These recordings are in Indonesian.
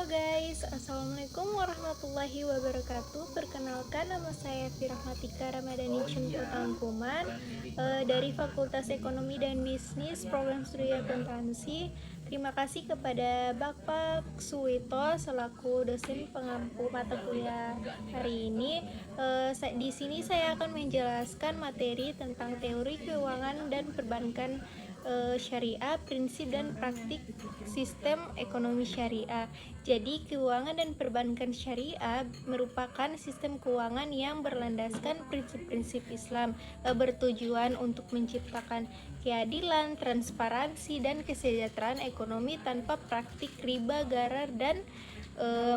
guys, Assalamualaikum warahmatullahi wabarakatuh. Perkenalkan, nama saya Firahmatika Ramadhani Cengkutangkuman dari Fakultas Ekonomi dan Bisnis Program Studi Akuntansi. Terima kasih kepada Bapak Suwito selaku dosen pengampu mata kuliah hari ini. Di sini saya akan menjelaskan materi tentang teori keuangan dan perbankan syariah, prinsip dan praktik sistem ekonomi syariah. Jadi, keuangan dan perbankan syariah merupakan sistem keuangan yang berlandaskan prinsip-prinsip Islam, bertujuan untuk menciptakan keadilan, transparansi, dan kesejahteraan ekonomi tanpa praktik riba, gharar, dan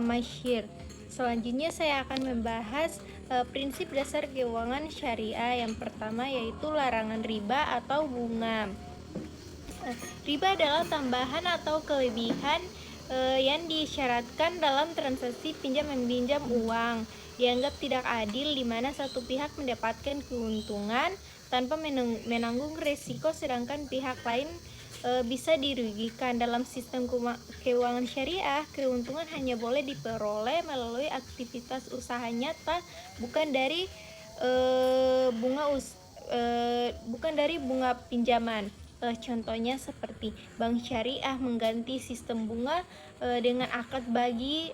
masyir. Selanjutnya saya akan membahas prinsip dasar keuangan syariah. Yang pertama yaitu larangan riba atau bunga. Riba adalah tambahan atau kelebihan yang disyaratkan dalam transaksi pinjam-meminjam uang. Dianggap tidak adil di mana satu pihak mendapatkan keuntungan tanpa menanggung risiko sedangkan pihak lain bisa dirugikan. Dalam sistem keuangan syariah, keuntungan hanya boleh diperoleh melalui aktivitas usaha nyata, bukan dari bunga pinjaman. Contohnya seperti bank syariah mengganti sistem bunga dengan akad bagi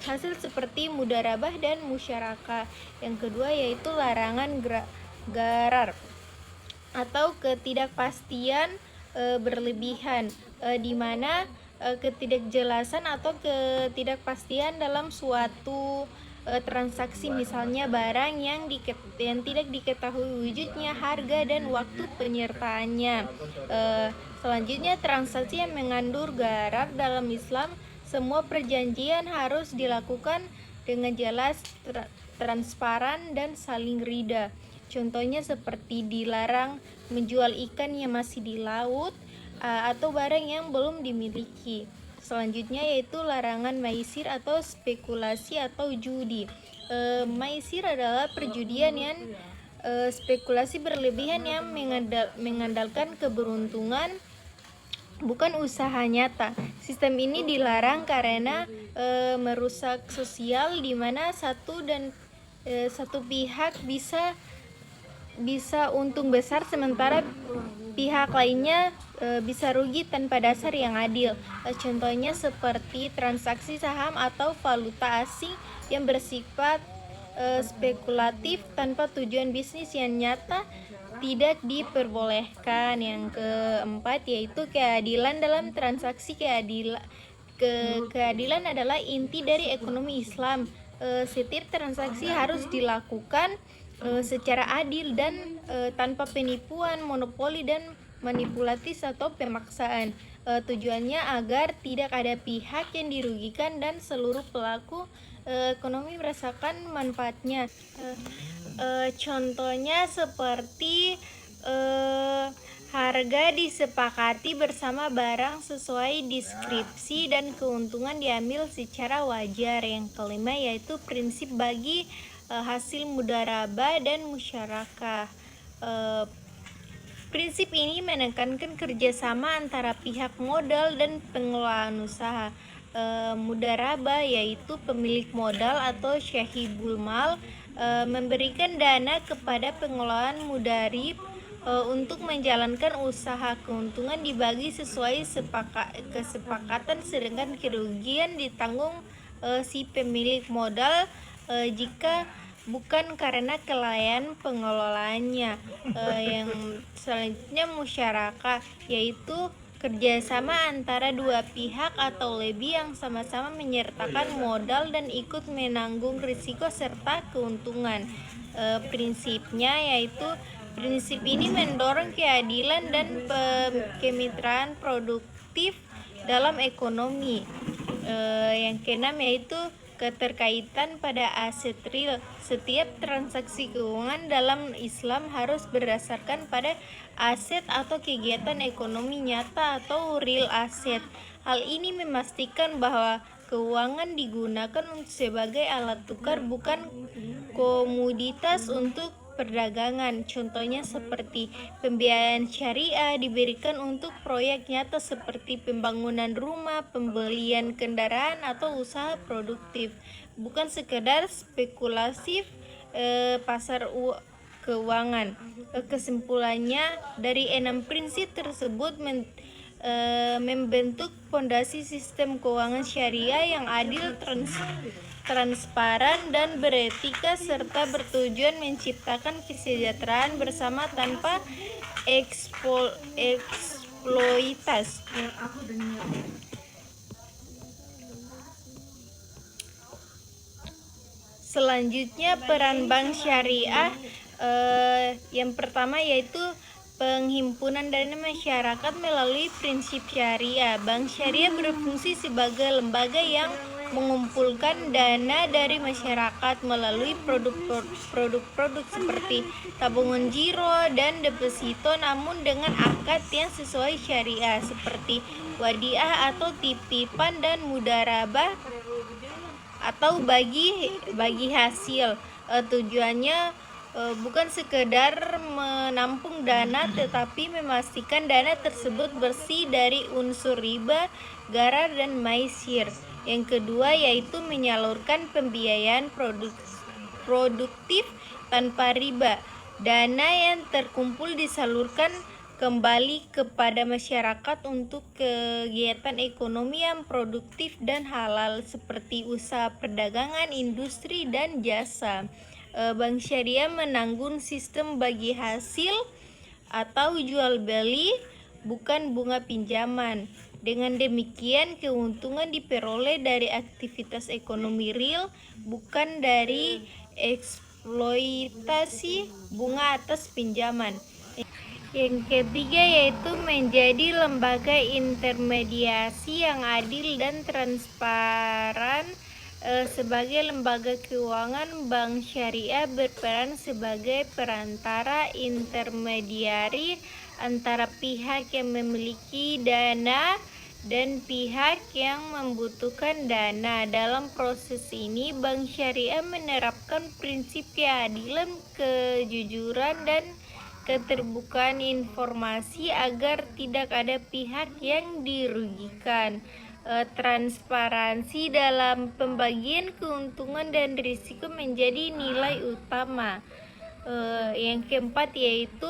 hasil seperti mudharabah dan musyarakah. Yang kedua yaitu larangan gharar atau ketidakpastian berlebihan, di mana ketidakjelasan atau ketidakpastian dalam suatu transaksi, misalnya barang yang tidak diketahui wujudnya, harga, dan waktu penyertaannya. Selanjutnya, transaksi yang mengandung gharar dalam Islam, semua perjanjian harus dilakukan dengan jelas, transparan, dan saling ridha. Contohnya seperti dilarang menjual ikan yang masih di laut atau barang yang belum dimiliki. Selanjutnya yaitu larangan maisir atau spekulasi atau judi. Maisir adalah perjudian yang spekulasi berlebihan yang mengandalkan keberuntungan, bukan usaha nyata. Sistem ini dilarang karena merusak sosial, di mana satu pihak bisa untung besar sementara pihak lainnya bisa rugi tanpa dasar yang adil. Contohnya seperti transaksi saham atau valuta asing yang bersifat spekulatif tanpa tujuan bisnis yang nyata tidak diperbolehkan. Yang keempat yaitu keadilan dalam transaksi. Keadilan adalah inti dari ekonomi Islam. Setiap transaksi harus dilakukan secara adil dan tanpa penipuan, monopoli, dan manipulatif atau pemaksaan. Tujuannya agar tidak ada pihak yang dirugikan dan seluruh pelaku ekonomi merasakan manfaatnya. Contohnya seperti harga disepakati bersama barang sesuai deskripsi dan keuntungan diambil secara wajar. Yang kelima yaitu prinsip bagi hasil mudharabah dan musyarakah. Prinsip ini menekankan kerjasama antara pihak modal dan pengelolaan usaha. Mudharabah yaitu pemilik modal atau syahibul mal memberikan dana kepada pengelolaan mudharib untuk menjalankan usaha. Keuntungan dibagi sesuai kesepakatan, sedangkan kerugian ditanggung si pemilik modal jika bukan karena kelalaian pengelolaannya. Yang selanjutnya musyarakah yaitu kerjasama antara dua pihak atau lebih yang sama-sama menyertakan modal dan ikut menanggung risiko serta keuntungan. Prinsipnya yaitu prinsip ini mendorong keadilan dan kemitraan produktif dalam ekonomi. Yang keenam yaitu keterkaitan pada aset real. Setiap transaksi keuangan dalam Islam harus berdasarkan pada aset atau kegiatan ekonomi nyata atau real asset. Hal ini memastikan bahwa keuangan digunakan sebagai alat tukar, bukan komoditas untuk perdagangan. Contohnya seperti pembiayaan syariah diberikan untuk proyek nyata seperti pembangunan rumah, pembelian kendaraan, atau usaha produktif, bukan sekedar spekulasi pasar keuangan. Kesimpulannya, dari 6 prinsip tersebut membentuk fondasi sistem keuangan syariah yang adil, transparan, dan beretika, serta bertujuan menciptakan kesejahteraan bersama tanpa eksploitasi. Selanjutnya, peran bank syariah. Yang pertama yaitu penghimpunan dana masyarakat melalui prinsip syariah. Bank syariah berfungsi sebagai lembaga yang mengumpulkan dana dari masyarakat melalui produk-produk seperti tabungan giro dan deposito, namun dengan akad yang sesuai syariah seperti wadiah atau titipan dan mudharabah atau bagi hasil. Tujuannya bukan sekedar menampung dana, tetapi memastikan dana tersebut bersih dari unsur riba, gharar, dan maisir. Yang kedua yaitu menyalurkan pembiayaan produktif tanpa riba. Dana yang terkumpul disalurkan kembali kepada masyarakat untuk kegiatan ekonomi yang produktif dan halal seperti usaha perdagangan, industri, dan jasa. Bank syariah menanggung sistem bagi hasil atau jual beli, bukan bunga pinjaman. Dengan demikian, keuntungan diperoleh dari aktivitas ekonomi real, bukan dari eksploitasi bunga atas pinjaman. Yang ketiga yaitu menjadi lembaga intermediasi yang adil dan transparan. Sebagai lembaga keuangan, bank syariah berperan sebagai perantara intermediari antara pihak yang memiliki dana dan pihak yang membutuhkan dana. Dalam proses ini, bank syariah menerapkan prinsip keadilan, kejujuran, dan keterbukaan informasi agar tidak ada pihak yang dirugikan. Transparansi dalam pembagian keuntungan dan risiko menjadi nilai utama. Yang keempat yaitu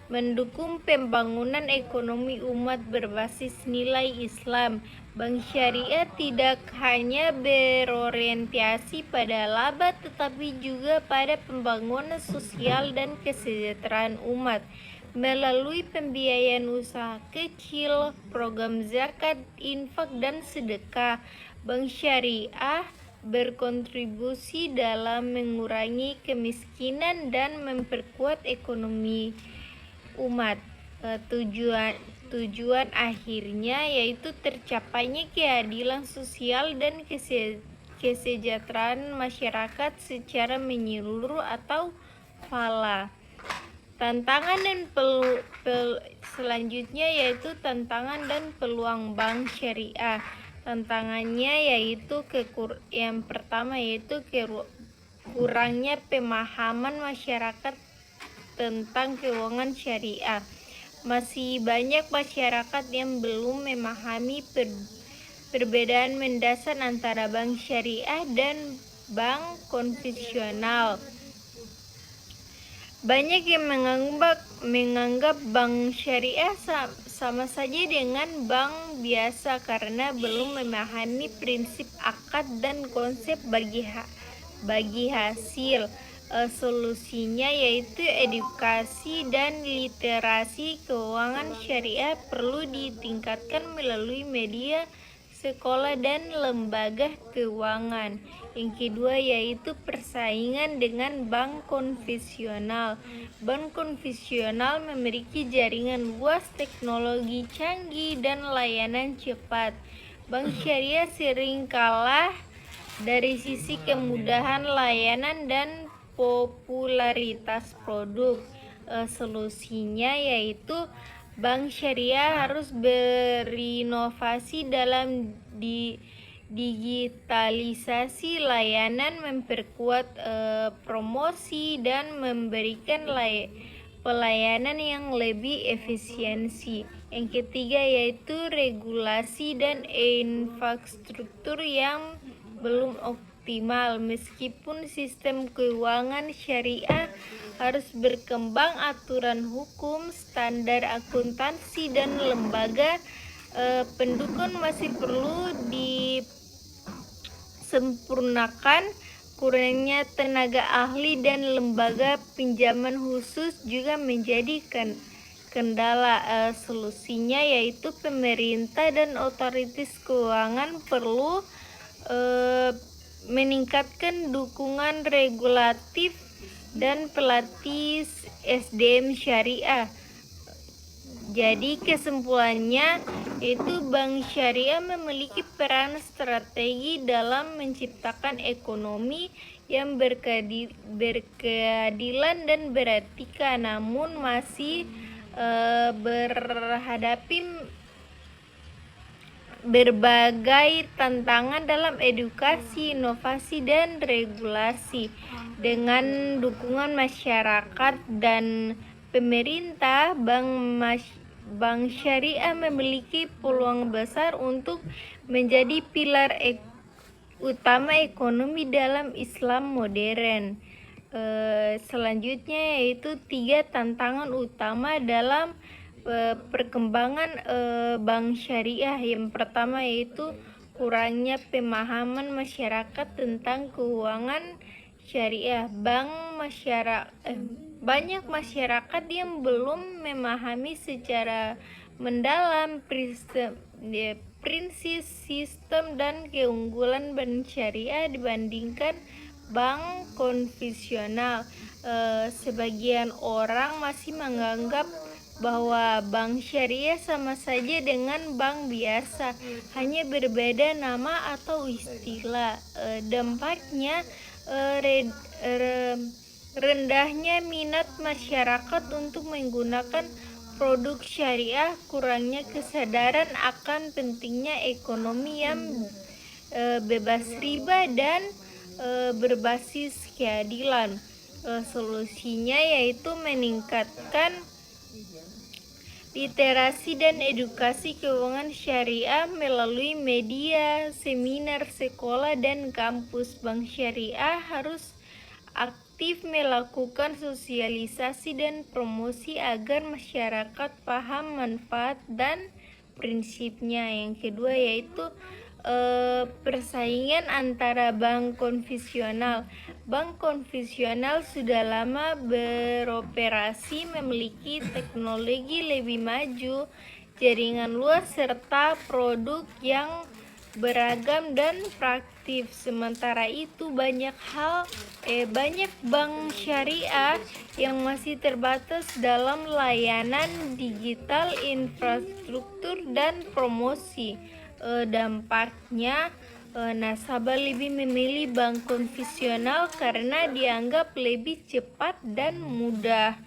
mendukung pembangunan ekonomi umat berbasis nilai Islam. Bank syariah tidak hanya berorientasi pada laba, tetapi juga pada pembangunan sosial dan kesejahteraan umat. Melalui pembiayaan usaha kecil, program zakat, infak, dan sedekah, bank syariah berkontribusi dalam mengurangi kemiskinan dan memperkuat ekonomi umat. Tujuan akhirnya yaitu tercapainya keadilan sosial dan kesejahteraan masyarakat secara menyeluruh atau falah. Tantangan dan selanjutnya yaitu tantangan dan peluang bank syariah. Tantangannya yaitu yang pertama yaitu kurangnya pemahaman masyarakat tentang keuangan syariah. Masih banyak masyarakat yang belum memahami perbedaan mendasar antara bank syariah dan bank konvensional. Banyak yang menganggap bank syariah sama saja dengan bank biasa karena belum memahami prinsip akad dan konsep bagi hasil. Solusinya yaitu edukasi dan literasi keuangan syariah perlu ditingkatkan melalui media, sekolah, dan lembaga keuangan. Yang kedua yaitu persaingan dengan bank konvensional. Bank konvensional memiliki jaringan luas, teknologi canggih, dan layanan cepat. Bank syariah sering kalah dari sisi kemudahan layanan dan popularitas produk. Solusinya yaitu bank syariah harus berinovasi dalam digitalisasi layanan, memperkuat promosi, dan memberikan pelayanan yang lebih efisiensi. Yang ketiga yaitu regulasi dan infrastruktur yang belum optimal. Meskipun sistem keuangan syariah harus berkembang, aturan hukum, standar akuntansi, dan lembaga pendukung masih perlu disempurnakan. Kurangnya tenaga ahli dan lembaga pinjaman khusus juga menjadi kendala. Solusinya yaitu pemerintah dan otoritas keuangan perlu meningkatkan dukungan regulatif dan pelatih SDM syariah. Jadi kesimpulannya itu bank syariah memiliki peran strategi dalam menciptakan ekonomi yang berkeadilan dan beretika, namun masih berhadapi berbagai tantangan dalam edukasi, inovasi, dan regulasi. Dengan dukungan masyarakat dan pemerintah, Bank Syariah memiliki peluang besar untuk menjadi pilar utama ekonomi dalam Islam modern. Selanjutnya yaitu 3 tantangan utama dalam perkembangan bank syariah. Yang pertama yaitu kurangnya pemahaman masyarakat tentang keuangan syariah. Banyak masyarakat yang belum memahami secara mendalam prinsip, sistem, dan keunggulan bank syariah dibandingkan bank konvensional. Sebagian orang masih menganggap bahwa bank syariah sama saja dengan bank biasa, hanya berbeda nama atau istilah. Dampaknya rendahnya minat masyarakat untuk menggunakan produk syariah, kurangnya kesadaran akan pentingnya ekonomi yang bebas riba dan berbasis keadilan. Solusinya yaitu meningkatkan literasi dan edukasi keuangan syariah melalui media, seminar, sekolah, dan kampus. Bank syariah harus aktif melakukan sosialisasi dan promosi agar masyarakat paham manfaat dan prinsipnya. Yang kedua yaitu persaingan antara bank konvensional. Bank konvensional sudah lama beroperasi, memiliki teknologi lebih maju, jaringan luas, serta produk yang beragam dan praktis. Sementara itu banyak bank syariah yang masih terbatas dalam layanan digital, infrastruktur, dan promosi. Dampaknya nasabah lebih memilih bank konvensional karena dianggap lebih cepat dan mudah.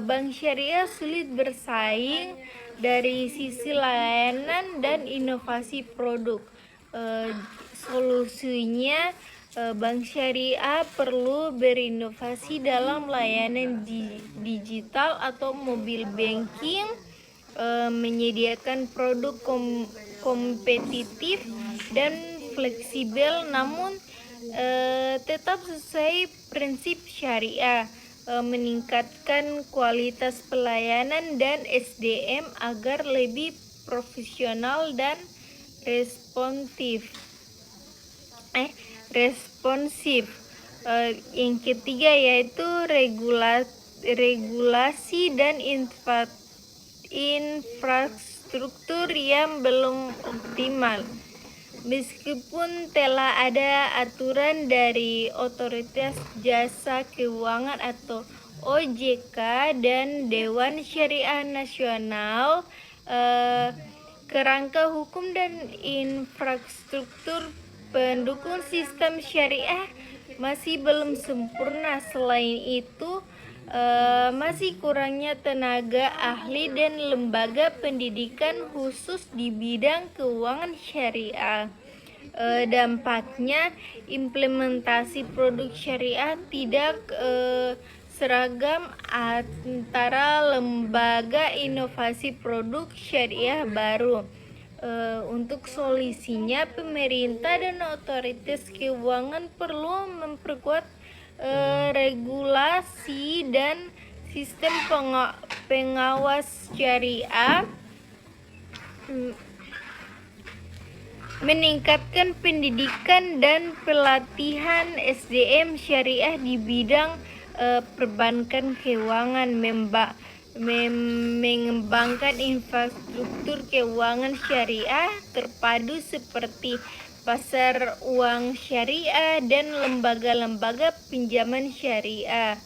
Bank syariah sulit bersaing dari sisi layanan dan inovasi produk. Solusinya bank syariah perlu berinovasi dalam layanan digital atau mobile banking, menyediakan produk kompetitif dan fleksibel, namun tetap sesuai prinsip syariah, meningkatkan kualitas pelayanan dan SDM agar lebih profesional dan responsif. Yang ketiga yaitu regulasi dan infrastruktur yang belum optimal. Meskipun telah ada aturan dari Otoritas Jasa Keuangan atau OJK dan Dewan Syariah Nasional, kerangka hukum dan infrastruktur pendukung sistem syariah masih belum sempurna. Selain itu, masih kurangnya tenaga ahli dan lembaga pendidikan khusus di bidang keuangan syariah. Dampaknya, implementasi produk syariah tidak seragam antara lembaga inovasi produk syariah baru. Untuk solusinya, pemerintah dan otoritas keuangan perlu memperkuat regulasi dan sistem pengawas syariah, meningkatkan pendidikan dan pelatihan SDM syariah di bidang perbankan keuangan, mengembangkan infrastruktur keuangan syariah terpadu seperti pasar uang syariah dan lembaga-lembaga pinjaman syariah.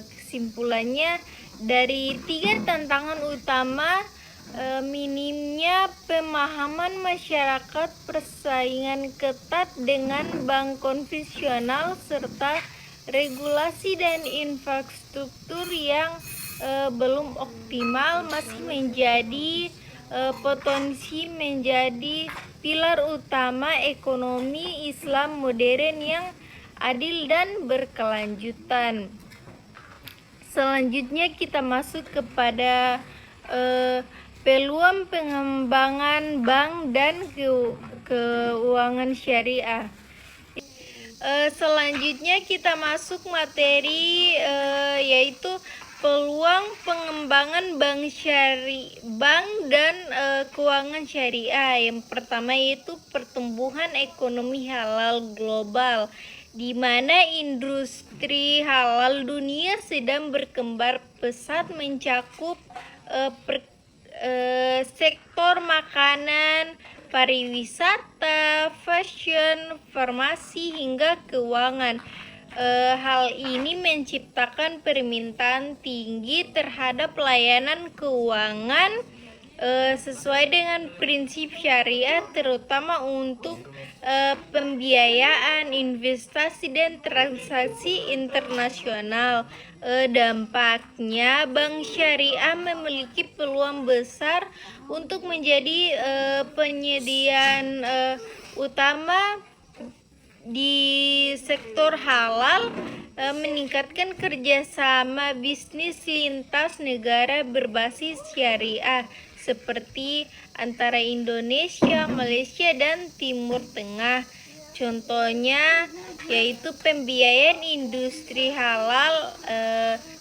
Kesimpulannya, dari 3 tantangan utama, minimnya pemahaman masyarakat, persaingan ketat dengan bank konvensional, serta regulasi dan infrastruktur yang belum optimal masih menjadi potensi menjadi pilar utama ekonomi Islam modern yang adil dan berkelanjutan. Selanjutnya kita masuk kepada peluang pengembangan bank dan keuangan syariah. Selanjutnya kita masuk materi yaitu peluang pengembangan bank dan keuangan syariah. Yang pertama yaitu pertumbuhan ekonomi halal global, di mana industri halal dunia sedang berkembang pesat, mencakup sektor makanan, pariwisata, fashion, farmasi, hingga keuangan. Hal ini menciptakan permintaan tinggi terhadap layanan keuangan sesuai dengan prinsip syariah, terutama untuk pembiayaan, investasi, dan transaksi internasional. Dampaknya, bank syariah memiliki peluang besar untuk menjadi penyediaan utama di sektor halal, meningkatkan kerjasama bisnis lintas negara berbasis syariah seperti antara Indonesia, Malaysia, dan Timur Tengah. Contohnya yaitu pembiayaan industri halal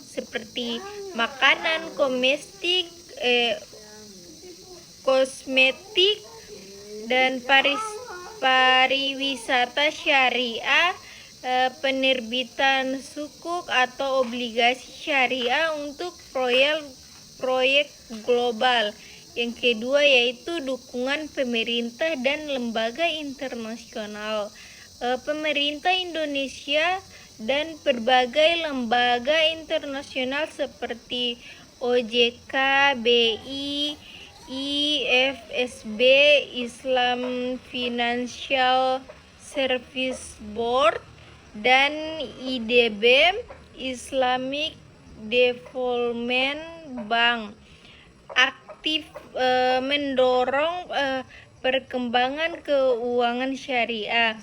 seperti makanan, kosmetik, dan pariwisata syariah, penerbitan sukuk atau obligasi syariah untuk proyek global. Yang kedua yaitu dukungan pemerintah dan lembaga internasional. Pemerintah Indonesia dan berbagai lembaga internasional seperti OJK, BI, IFSB, Islam Financial Service Board, dan IDB, Islamic Development Bank, aktif mendorong perkembangan keuangan syariah.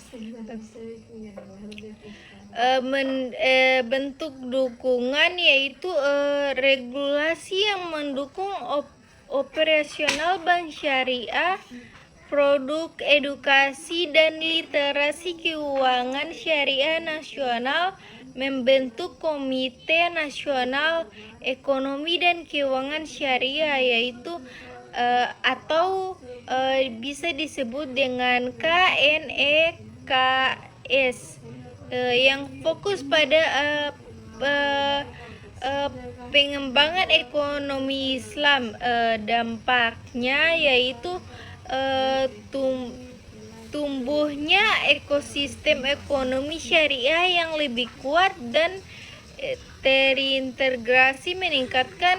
Bentuk dukungan yaitu regulasi yang mendukung operasional bank syariah, produk edukasi dan literasi keuangan syariah nasional, membentuk Komite Nasional Ekonomi dan Keuangan Syariah yaitu atau bisa disebut dengan KNEKS, yang fokus pada pengembangan ekonomi Islam. Dampaknya yaitu tumbuhnya ekosistem ekonomi syariah yang lebih kuat dan terintegrasi, meningkatkan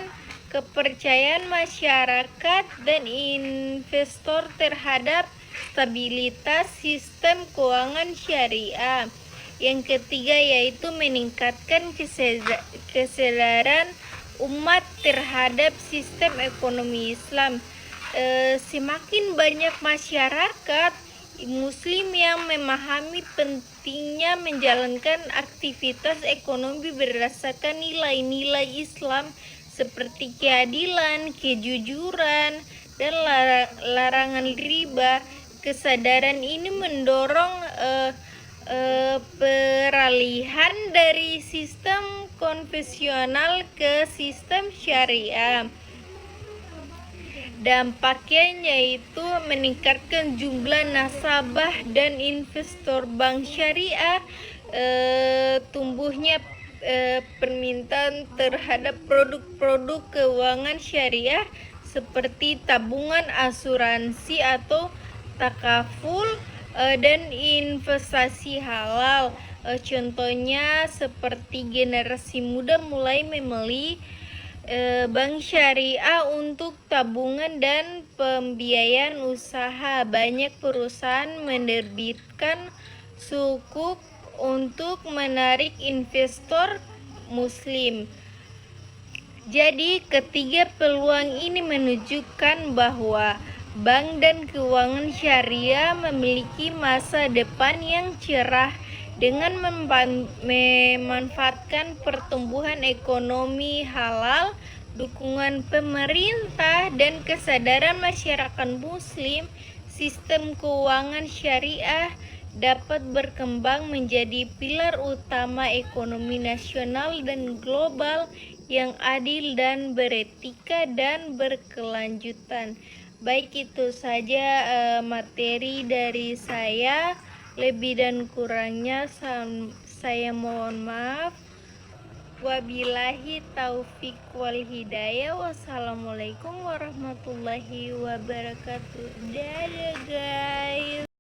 kepercayaan masyarakat dan investor terhadap stabilitas sistem keuangan syariah. Yang ketiga yaitu meningkatkan kesadaran umat terhadap sistem ekonomi Islam. Semakin banyak masyarakat Muslim yang memahami pentingnya menjalankan aktivitas ekonomi berdasarkan nilai-nilai Islam seperti keadilan, kejujuran, dan larangan riba. Kesadaran ini mendorong peralihan dari sistem konvensional ke sistem syariah. Dampaknya yaitu meningkatkan jumlah nasabah dan investor bank syariah, tumbuhnya permintaan terhadap produk-produk keuangan syariah seperti tabungan, asuransi atau takaful, dan investasi halal. Contohnya seperti generasi muda mulai membeli bank syariah untuk tabungan dan pembiayaan usaha. Banyak perusahaan menerbitkan sukuk untuk menarik investor Muslim. Jadi, ketiga peluang ini menunjukkan bahwa bank dan keuangan syariah memiliki masa depan yang cerah dengan memanfaatkan pertumbuhan ekonomi halal, dukungan pemerintah, dan kesadaran masyarakat Muslim. Sistem keuangan syariah dapat berkembang menjadi pilar utama ekonomi nasional dan global yang adil dan beretika dan berkelanjutan. Baik, itu saja materi dari saya. Lebih dan kurangnya saya mohon maaf. Wabillahi taufik wal hidayah. Wassalamualaikum warahmatullahi wabarakatuh. Dadah guys.